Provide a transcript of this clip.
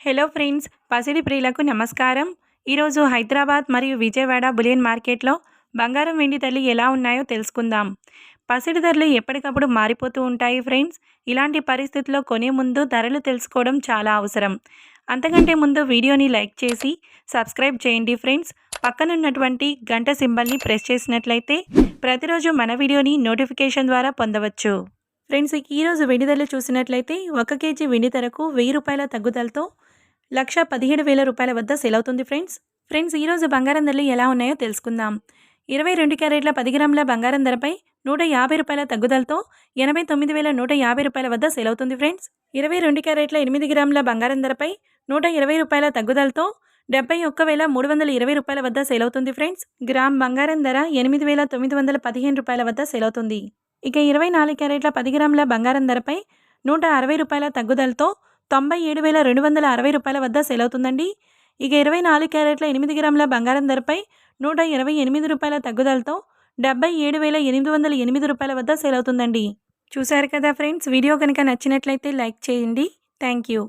Hello friends, పసిడి ప్రియులకు నమస్కారం. ఈరోజు హైదరాబాద్ మరియు విజయవాడ బులియన్ మార్కెట్లో బంగారం వెండి ధరలు ఎలా ఉన్నాయో తెలుసుకుందాం. పసిడి ధరలు ఎప్పటికప్పుడు మారిపోతూ ఉంటాయి ఫ్రెండ్స్. ఇలాంటి పరిస్థితుల్లో కొనే ముందు ధరలు తెలుసుకోవడం చాలా అవసరం. అంతకంటే ముందు వీడియోని లైక్ చేసి సబ్స్క్రైబ్ చేయండి ఫ్రెండ్స్. పక్కనున్నటువంటి గంట సింబల్ని ప్రెస్ చేసినట్లయితే ప్రతిరోజు మన వీడియోని నోటిఫికేషన్ ద్వారా పొందవచ్చు. ఫ్రెండ్స్, ఈరోజు వెండి ధరలు చూసినట్లయితే 1 కేజీ వెండి ధరకు ₹1000 తగ్గుదలతో 1,17,000 వద్ద సేల్ అవుతుంది ఫ్రెండ్స్ ఈరోజు బంగారం ధరలు ఎలా ఉన్నాయో తెలుసుకుందాం. 22 క్యారెట్ల 10 గ్రాముల బంగారం ధరపై ₹150 తగ్గుదలతో ₹89,150 వద్ద సేల్ అవుతుంది ఫ్రెండ్స్. 22 క్యారెట్ల 8 గ్రాముల బంగారం ధరపై ₹120 తగ్గుదలతో ₹71,320 వద్ద సేల్ అవుతుంది ఫ్రెండ్స్. గ్రామ్ బంగారం ధర ₹8,915 వద్ద సేల్ అవుతుంది. ఇక 24 క్యారెట్ల 10 గ్రాముల బంగారం ధరపై ₹160 తగ్గుదలతో ₹97,260 వద్ద సేల్ అవుతుందండి. ఇక 24 క్యారెట్ల 8 గ్రాముల బంగారం ధరపై ₹128 తగ్గుదలతో ₹77,808 వద్ద సేల్ అవుతుందండి. చూశారు కదా ఫ్రెండ్స్, వీడియో కనుక నచ్చినట్లయితే లైక్ చేయండి. Thank you.